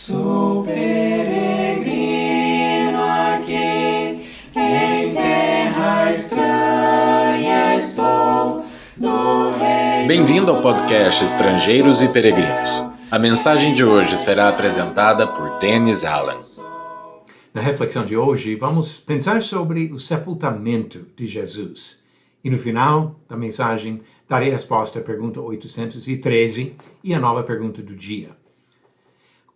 Sou peregrino aqui, em terra estranha estou, no reino. Bem-vindo ao podcast Estrangeiros e Peregrinos. A mensagem de hoje será apresentada por Dennis Allen. Na reflexão de hoje, vamos pensar sobre o sepultamento de Jesus. E no final da mensagem, darei a resposta à pergunta 813 e a nova pergunta do dia.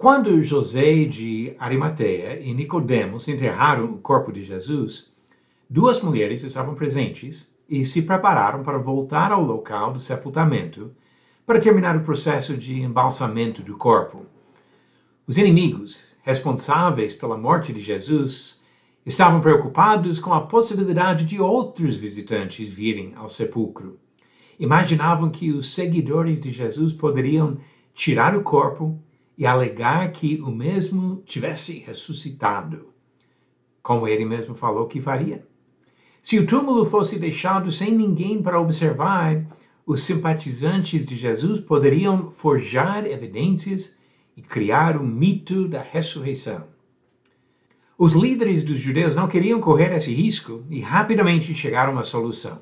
Quando José de Arimateia e Nicodemos enterraram o corpo de Jesus, duas mulheres estavam presentes e se prepararam para voltar ao local do sepultamento para terminar o processo de embalsamento do corpo. Os inimigos responsáveis pela morte de Jesus estavam preocupados com a possibilidade de outros visitantes virem ao sepulcro. Imaginavam que os seguidores de Jesus poderiam tirar o corpo e alegar que o mesmo tivesse ressuscitado, como ele mesmo falou que faria. Se o túmulo fosse deixado sem ninguém para observar, os simpatizantes de Jesus poderiam forjar evidências e criar um mito da ressurreição. Os líderes dos judeus não queriam correr esse risco e rapidamente chegaram a uma solução.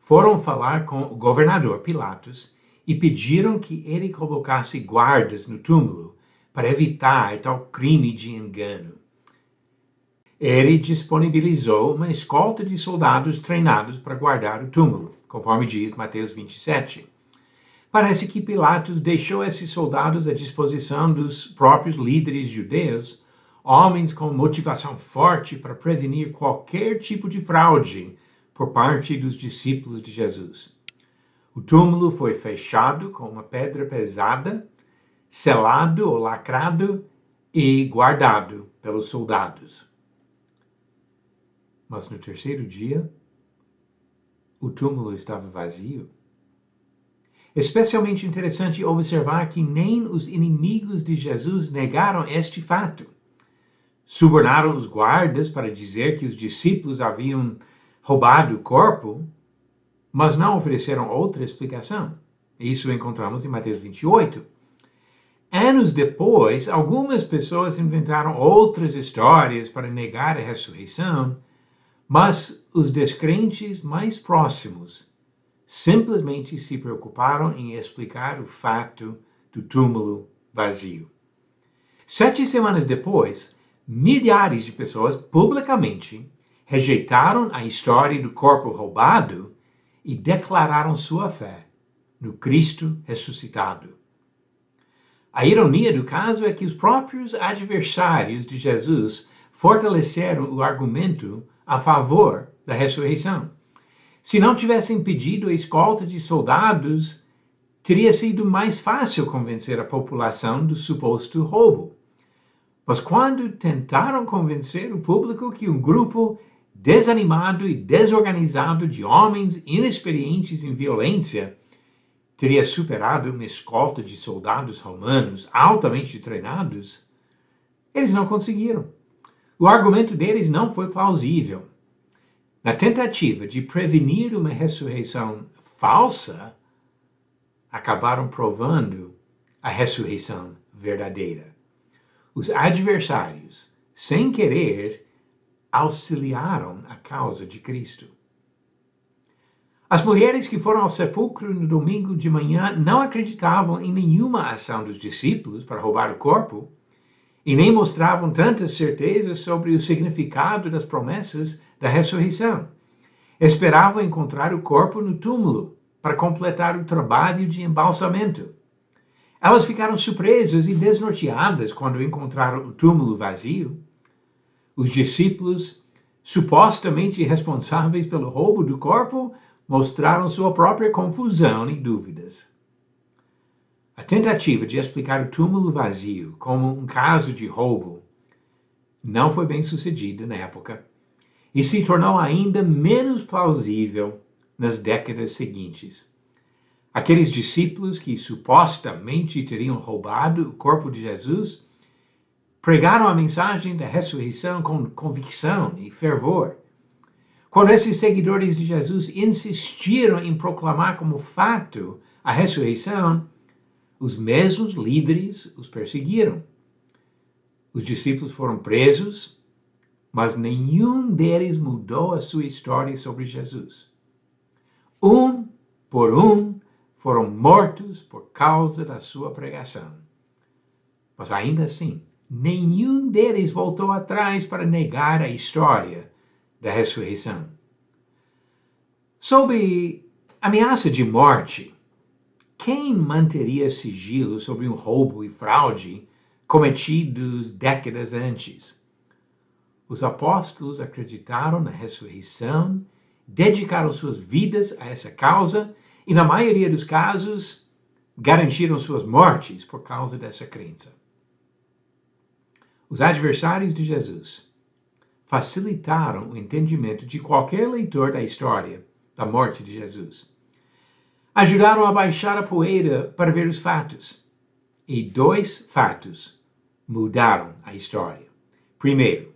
Foram falar com o governador Pilatos e pediram que ele colocasse guardas no túmulo para evitar tal crime de engano. Ele disponibilizou uma escolta de soldados treinados para guardar o túmulo, conforme diz Mateus 27. Parece que Pilatos deixou esses soldados à disposição dos próprios líderes judeus, homens com motivação forte para prevenir qualquer tipo de fraude por parte dos discípulos de Jesus. O túmulo foi fechado com uma pedra pesada, selado ou lacrado e guardado pelos soldados. Mas no terceiro dia, o túmulo estava vazio. Especialmente interessante observar que nem os inimigos de Jesus negaram este fato. Subornaram os guardas para dizer que os discípulos haviam roubado o corpo, mas não ofereceram outra explicação. Isso encontramos em Mateus 28. Anos depois, algumas pessoas inventaram outras histórias para negar a ressurreição, mas os descrentes mais próximos simplesmente se preocuparam em explicar o fato do túmulo vazio. 7 semanas depois, milhares de pessoas publicamente rejeitaram a história do corpo roubado e declararam sua fé no Cristo ressuscitado. A ironia do caso é que os próprios adversários de Jesus fortaleceram o argumento a favor da ressurreição. Se não tivessem pedido a escolta de soldados, teria sido mais fácil convencer a população do suposto roubo. Mas quando tentaram convencer o público que um grupo desanimado e desorganizado de homens inexperientes em violência teria superado uma escolta de soldados romanos altamente treinados, eles não conseguiram. O argumento deles não foi plausível. Na tentativa de prevenir uma ressurreição falsa, acabaram provando a ressurreição verdadeira. Os adversários, sem querer, auxiliaram a causa de Cristo. As mulheres que foram ao sepulcro no domingo de manhã não acreditavam em nenhuma ação dos discípulos para roubar o corpo e nem mostravam tantas certezas sobre o significado das promessas da ressurreição. Esperavam encontrar o corpo no túmulo para completar o trabalho de embalsamento. Elas ficaram surpresas e desnorteadas quando encontraram o túmulo vazio. Os discípulos, supostamente responsáveis pelo roubo do corpo, mostraram sua própria confusão e dúvidas. A tentativa de explicar o túmulo vazio como um caso de roubo não foi bem sucedida na época e se tornou ainda menos plausível nas décadas seguintes. Aqueles discípulos que supostamente teriam roubado o corpo de Jesus pregaram a mensagem da ressurreição com convicção e fervor. Quando esses seguidores de Jesus insistiram em proclamar como fato a ressurreição, os mesmos líderes os perseguiram. Os discípulos foram presos, mas nenhum deles mudou a sua história sobre Jesus. Um por um foram mortos por causa da sua pregação. Mas ainda assim, nenhum deles voltou atrás para negar a história da ressurreição. Sob ameaça de morte, quem manteria sigilo sobre um roubo e fraude cometidos décadas antes? Os apóstolos acreditaram na ressurreição, dedicaram suas vidas a essa causa e, na maioria dos casos, garantiram suas mortes por causa dessa crença. Os adversários de Jesus facilitaram o entendimento de qualquer leitor da história da morte de Jesus. Ajudaram a baixar a poeira para ver os fatos. E 2 fatos mudaram a história. Primeiro,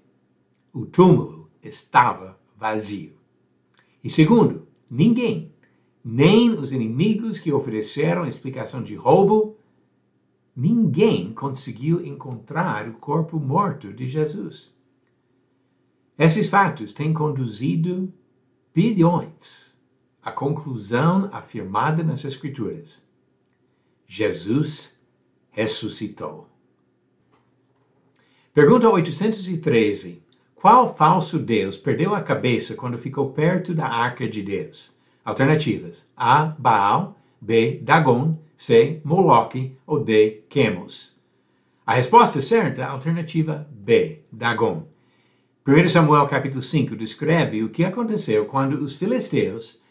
o túmulo estava vazio. E segundo, ninguém, nem os inimigos que ofereceram explicação de roubo, ninguém conseguiu encontrar o corpo morto de Jesus. Esses fatos têm conduzido bilhões à conclusão afirmada nas Escrituras: Jesus ressuscitou. Pergunta 813. Qual falso Deus perdeu a cabeça quando ficou perto da arca de Deus? Alternativas: A. Baal, B. Dagon, C. Moloque ou D. Quemos. A resposta certa é a alternativa B. Dagon. 1 Samuel capítulo 5 descreve o que aconteceu quando os filisteus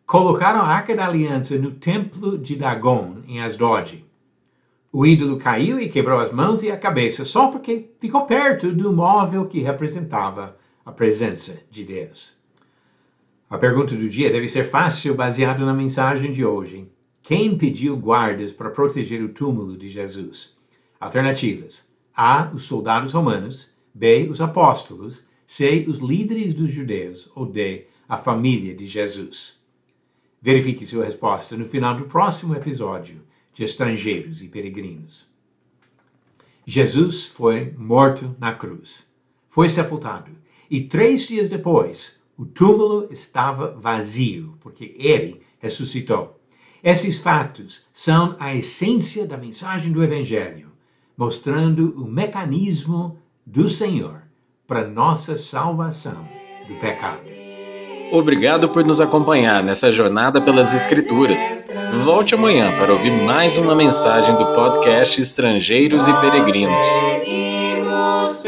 colocaram a arca da aliança no templo de Dagon, em Asdod. O ídolo caiu e quebrou as mãos e a cabeça só porque ficou perto do móvel que representava a presença de Deus. A pergunta do dia deve ser fácil, baseado na mensagem de hoje. Quem pediu guardas para proteger o túmulo de Jesus? Alternativas: A. Os soldados romanos, B. Os apóstolos, C. Os líderes dos judeus ou D. A família de Jesus. Verifique sua resposta no final do próximo episódio de Estrangeiros e Peregrinos. Jesus foi morto na cruz, foi sepultado e 3 dias depois o túmulo estava vazio, porque ele ressuscitou. Esses fatos são a essência da mensagem do Evangelho, mostrando o mecanismo do Senhor para nossa salvação do pecado. Obrigado por nos acompanhar nessa jornada pelas Escrituras. Volte amanhã para ouvir mais uma mensagem do podcast Estrangeiros e Peregrinos. Seguimos